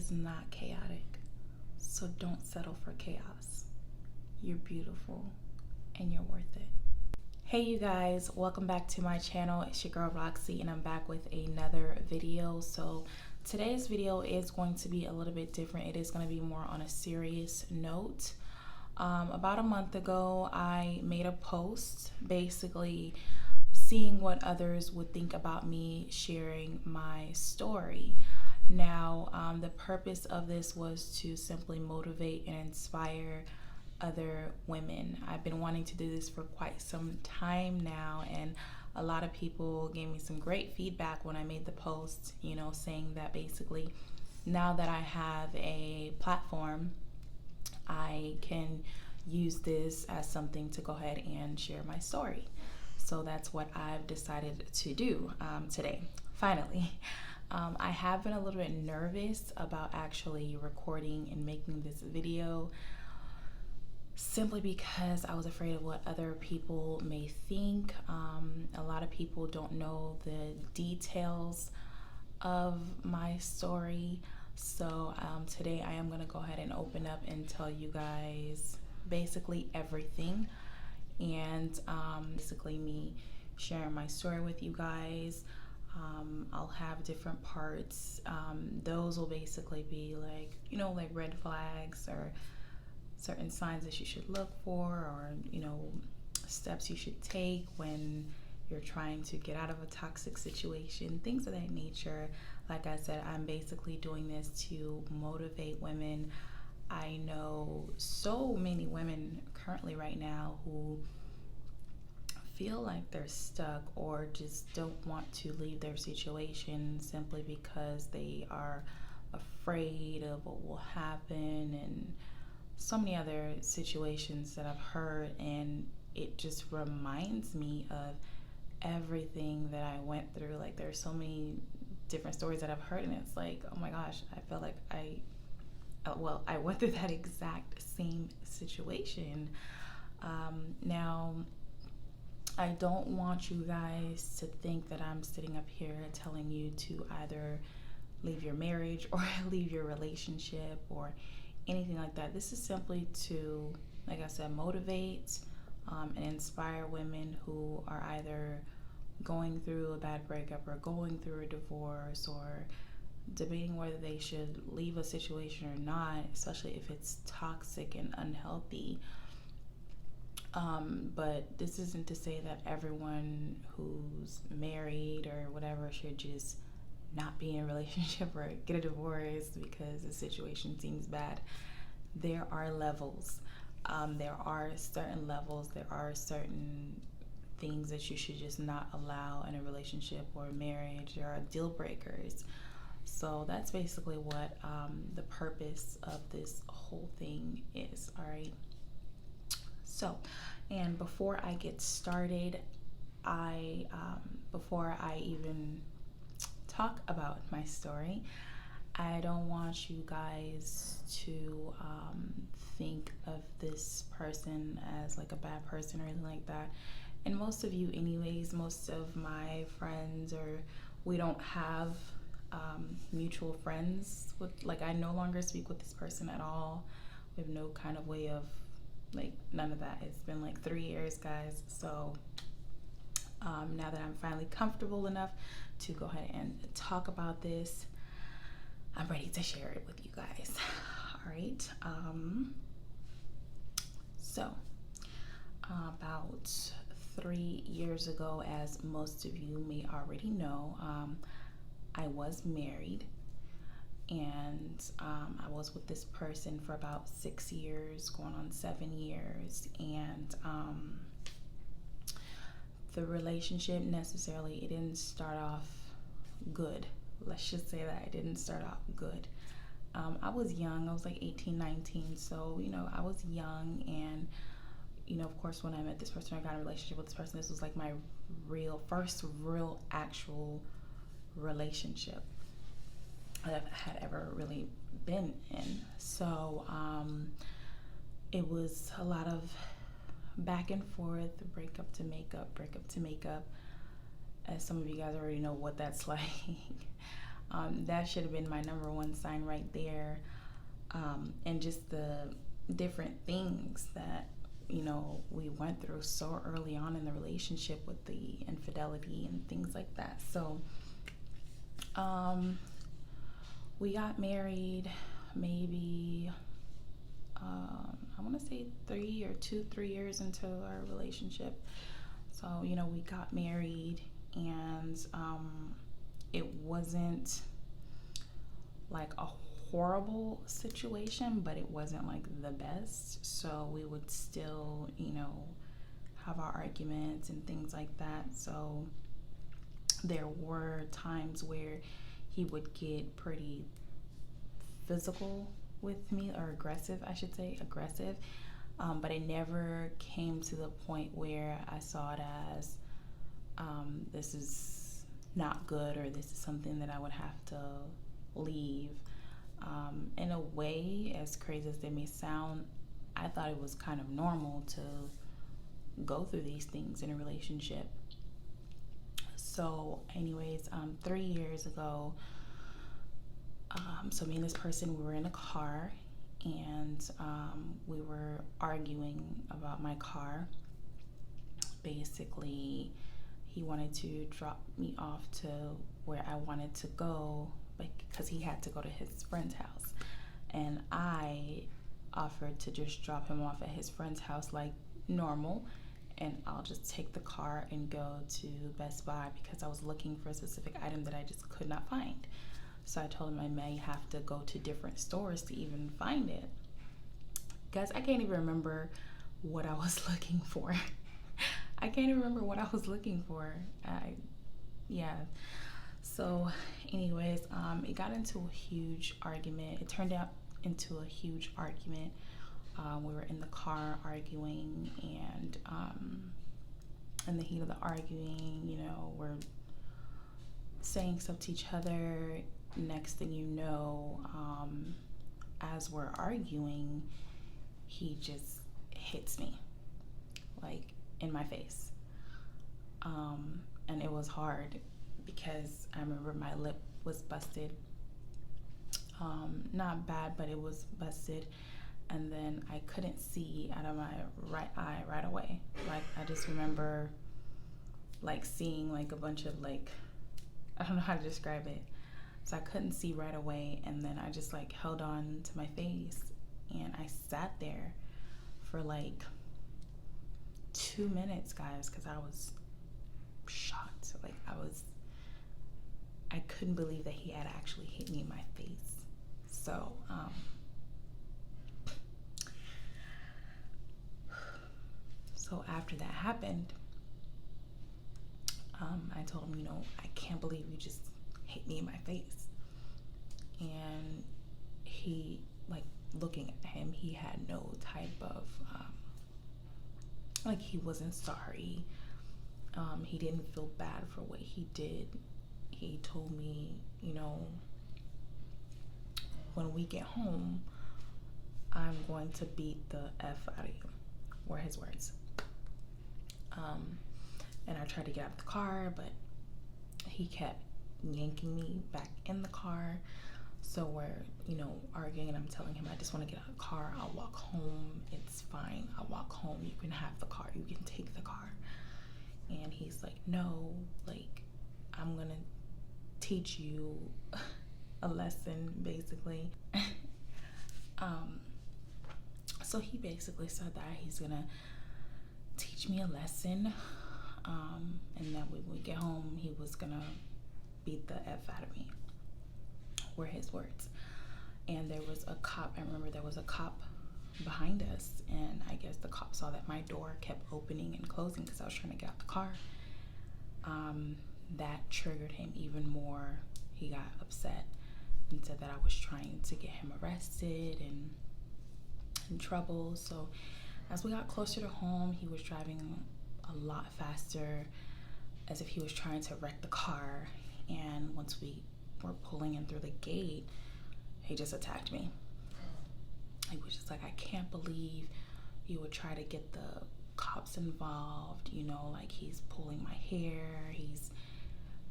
is not chaotic. So don't settle for chaos. You're beautiful and you're worth it. Hey you guys, welcome back to my channel. It's your girl Roxy and I'm back with another video. So today's video is going to be a little bit different. It is going to be more on a serious note. About a month ago, I made a post basically seeing what others would think about me sharing my story. Now, the purpose of this was to simply motivate and inspire other women. I've been wanting to do this for quite some time now, and a lot of people gave me some great feedback when I made the post, saying that basically now that I have a platform, I can use this as something to go ahead and share my story. So that's what I've decided to do today, finally. I have been a little bit nervous about actually recording and making this video, simply because I was afraid of what other people may think. A lot of people don't know the details of my story. So today I am going to go ahead and open up and tell you guys basically everything. And basically me sharing my story with you guys. I'll have different parts. Those will basically be like red flags or certain signs that you should look for, or steps you should take when you're trying to get out of a toxic situation, things of that nature. Like I said, I'm basically doing this to motivate women. I know so many women currently right now who feel like they're stuck or just don't want to leave their situation simply because they are afraid of what will happen, and so many other situations that I've heard, and it just reminds me of everything that I went through. Like, there's so many different stories that I've heard, and it's like, oh my gosh, I feel like I went through that exact same situation. Now, I don't want you guys to think that I'm sitting up here telling you to either leave your marriage or leave your relationship or anything like that. This is simply to, like I said, motivate and inspire women who are either going through a bad breakup or going through a divorce or debating whether they should leave a situation or not, especially if it's toxic and unhealthy. But this isn't to say that everyone who's married or whatever should just not be in a relationship or get a divorce because the situation seems bad. There are levels. There are certain levels. There are certain things that you should just not allow in a relationship or a marriage. There are deal breakers. So that's basically what the purpose of this whole thing is. All right. So, and before I get started, before I even talk about my story, I don't want you guys to think of this person as like a bad person or anything like that. And most of you anyways, most of my friends, or we don't have mutual friends with, like, I no longer speak with this person at all. We have no kind of way of, like, none of that. It's been like 3 years, guys. So now that I'm finally comfortable enough to go ahead and talk about this, I'm ready to share it with you guys. All right. So about 3 years ago, as most of you may already know, I was married, and I was with this person for about 6 years, going on 7 years, and the relationship necessarily, it didn't start off good. Let's just say that it didn't start off good. I was young. I was like 18, 19. So, I was young, and, of course, when I met this person, I got in a relationship with this person. This was like my first real actual relationship that I had ever really been in. So it was a lot of back and forth, breakup to makeup, breakup to makeup. As some of you guys already know what that's like. That should have been my number one sign right there. And just the different things that, you know, we went through so early on in the relationship with the infidelity and things like that. So we got married maybe I want to say 3 years into our relationship. So, you know, we got married, and it wasn't like a horrible situation, but it wasn't like the best. So we would still, you know, have our arguments and things like that. So there were times where he would get pretty physical with me, or aggressive, I should say, aggressive. But it never came to the point where I saw it as this is not good, or this is something that I would have to leave. In a way, as crazy as they may sound, I thought it was kind of normal to go through these things in a relationship. So anyways, 3 years ago, so me and this person, we were in a car, and we were arguing about my car. Basically, he wanted to drop me off to where I wanted to go, because he had to go to his friend's house, and I offered to just drop him off at his friend's house like normal, and I'll just take the car and go to Best Buy, because I was looking for a specific item that I just could not find. So I told him I may have to go to different stores to even find it. Guys, I can't even remember what I was looking for. I can't even remember what I was looking for. Yeah. So anyways, it got into a huge argument. It turned out into a huge argument. We were in the car arguing, and in the heat of the arguing, you know, we're saying stuff to each other. Next thing you know, as we're arguing, he just hits me, like, in my face. And it was hard, because I remember my lip was busted. Not bad, but it was busted. And then I couldn't see out of my right eye right away. Like, I just remember like seeing like a bunch of, like, I don't know how to describe it. So I couldn't see right away, and then I just like held on to my face, and I sat there for like 2 minutes, guys, because I was shocked. Like, I couldn't believe that he had actually hit me in my face. So so after that happened, I told him, you know, I can't believe you just hit me in my face. And he, like, looking at him, he had no type of like, he wasn't sorry. He didn't feel bad for what he did. He told me, you know, when we get home, I'm going to beat the F out of you, were his words. And I tried to get out of the car, but he kept yanking me back in the car. So we're, you know, arguing, and I'm telling him, I just want to get out of the car. I'll walk home. It's fine. I'll walk home. You can have the car. You can take the car. And he's like, no, like, I'm going to teach you a lesson, basically. So he basically said that he's going to teach me a lesson. And that when we get home, he was going to beat the F out of me, were his words. And there was a cop. I remember there was a cop behind us, and I guess the cop saw that my door kept opening and closing because I was trying to get out the car. That triggered him even more. He got upset and said that I was trying to get him arrested and in trouble. So as we got closer to home, he was driving a lot faster, as if he was trying to wreck the car. And once we were pulling in through the gate, he just attacked me. He was just like, I can't believe you would try to get the cops involved, you know, like, he's pulling my hair, he's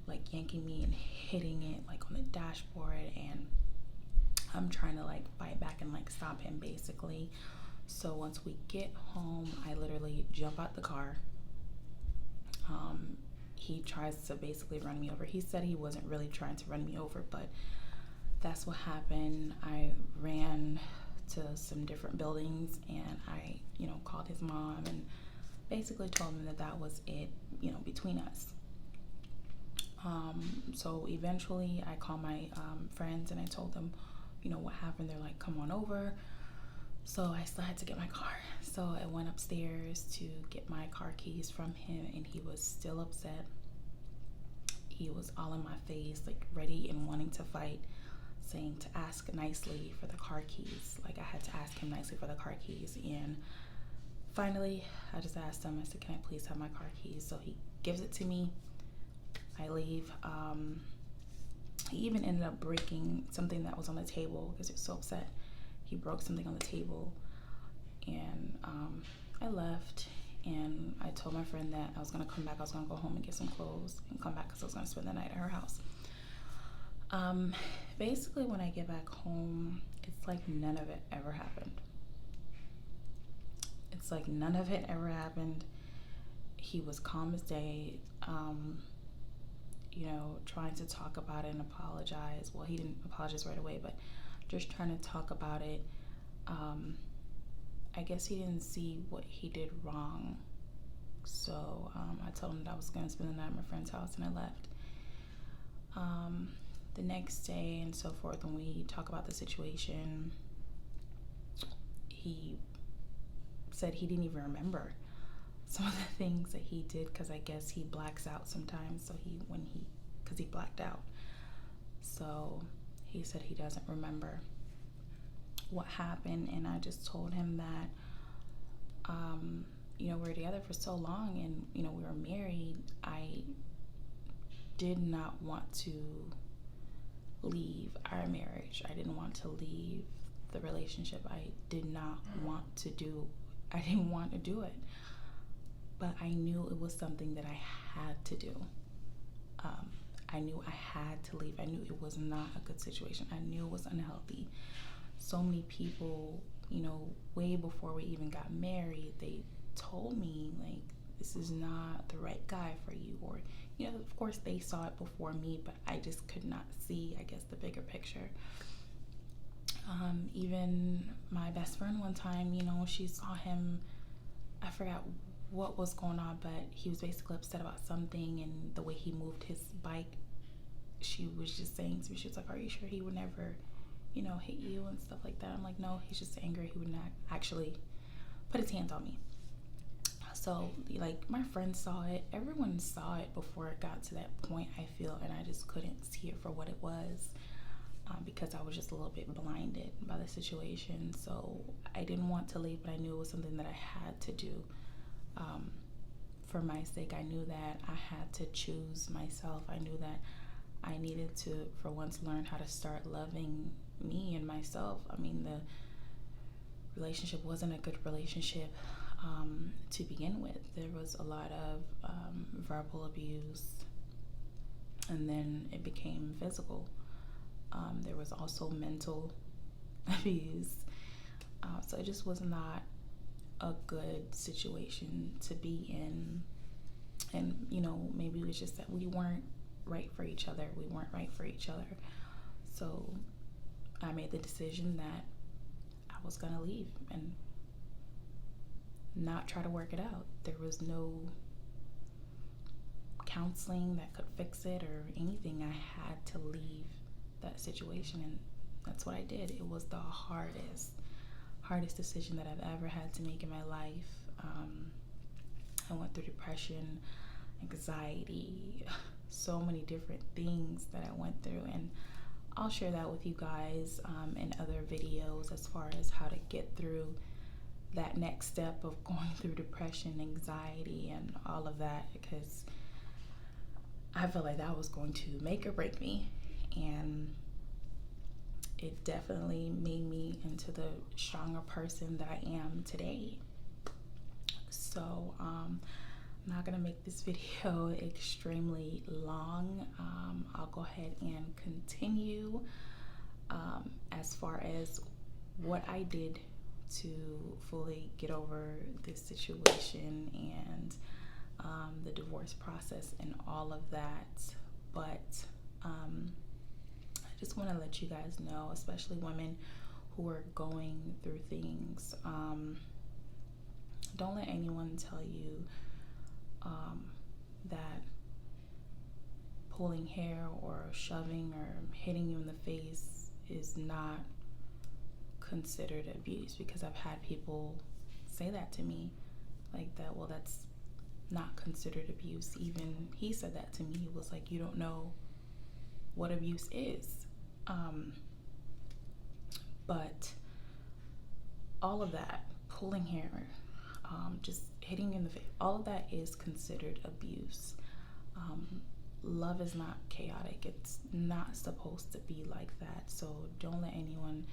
like yanking me and hitting it like on the dashboard, and I'm trying to like fight back and like stop him basically. So once we get home, I literally jump out the car. He tries to basically run me over. He said he wasn't really trying to run me over, but that's what happened. I ran to some different buildings, and I, called his mom and basically told him that that was it, between us. So eventually I called my friends and I told them, what happened. They're like, come on over. So I still had to get my car. So I went upstairs to get my car keys from him, and he was still upset. He was all in my face, like ready and wanting to fight, saying to ask nicely for the car keys. Like I had to ask him nicely for the car keys. And finally, I just asked him, I said, can I please have my car keys? So he gives it to me. I leave. He even ended up breaking something that was on the table because he was so upset. He broke something on the table, and I left, and I told my friend that I was gonna come back. I was gonna go home and get some clothes and come back because I was gonna spend the night at her house. Basically, when I get back home, it's like none of it ever happened. It's like none of it ever happened. He was calm as day, trying to talk about it and apologize. Well, he didn't apologize right away, but just trying to talk about it. I guess he didn't see what he did wrong. So I told him that I was going to spend the night at my friend's house, and I left. The next day and so forth, when we talk about the situation, he said he didn't even remember some of the things that he did, because I guess he blacks out sometimes. So because he blacked out. So he said he doesn't remember what happened, and I just told him that we were together for so long, and we were married. I did not want to leave our marriage. I didn't want to leave the relationship. I didn't want to do it, but I knew it was something that I had to do. I knew I had to leave. I knew it was not a good situation. I knew it was unhealthy. So many people, way before we even got married, they told me, like, this is not the right guy for you. Or, of course they saw it before me, but I just could not see, I guess, the bigger picture. Even my best friend one time, she saw him, I forgot what was going on, but he was basically upset about something, and the way he moved his bike, she was just saying to me, she was like, are you sure he would never, hit you and stuff like that? I'm like, no, he's just angry. He would not actually put his hands on me. So, like, my friends saw it. Everyone saw it before it got to that point, I feel, and I just couldn't see it for what it was, because I was just a little bit blinded by the situation. So I didn't want to leave, but I knew it was something that I had to do. For my sake, I knew that I had to choose myself. I knew that I needed to, for once, learn how to start loving me and myself. I mean, the relationship wasn't a good relationship to begin with. There was a lot of verbal abuse, and then it became physical. There was also mental abuse. So it just was not a good situation to be in. And, maybe it was just that we weren't right for each other. So I made the decision that I was going to leave and not try to work it out. There was no counseling that could fix it or anything. I had to leave that situation, and that's what I did. It was the hardest decision that I've ever had to make in my life. I went through depression, anxiety, so many different things that I went through, and I'll share that with you guys in other videos as far as how to get through that next step of going through depression, anxiety, and all of that, because I feel like that was going to make or break me, and it definitely made me into the stronger person that I am today. So I'm not gonna make this video extremely long. I'll go ahead and continue as far as what I did to fully get over this situation and the divorce process and all of that. But I just want to let you guys know, especially women who are going through things, don't let anyone tell you that pulling hair or shoving or hitting you in the face is not considered abuse, because I've had people say that to me, like that, well, that's not considered abuse. Even he said that to me. He was like, you don't know what abuse is. But all of that, pulling hair, just hitting you in the face, all of that is considered abuse. Love is not chaotic. It's not supposed to be like that. So don't let anyone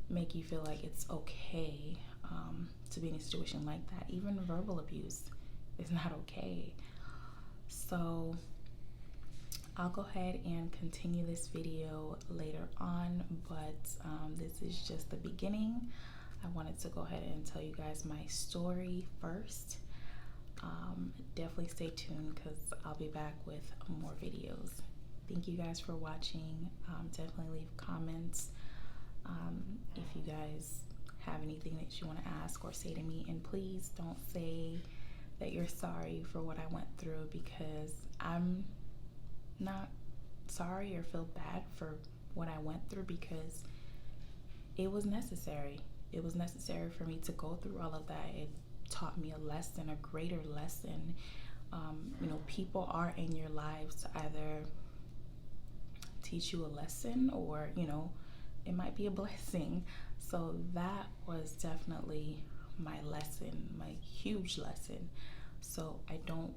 make you feel like it's okay to be in a situation like that. Even verbal abuse is not okay. So I'll go ahead and continue this video later on, but this is just the beginning. I wanted to go ahead and tell you guys my story first. Definitely stay tuned because I'll be back with more videos. Thank you guys for watching. Definitely leave comments if you guys have anything that you want to ask or say to me, and please don't say that you're sorry for what I went through, because I'm not sorry or feel bad for what I went through, because it was necessary. It was necessary for me to go through all of that. It taught me a lesson, a greater lesson. You know, people are in your lives to either teach you a lesson or, you know, it might be a blessing. So that was definitely my lesson, my huge lesson. So I don't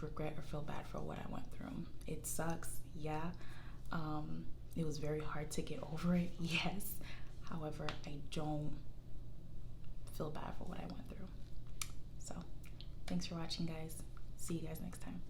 regret or feel bad for what I went through. It sucks, yeah. It was very hard to get over it, yes. However, I don't feel bad for what I went through. So thanks for watching, guys. See you guys next time.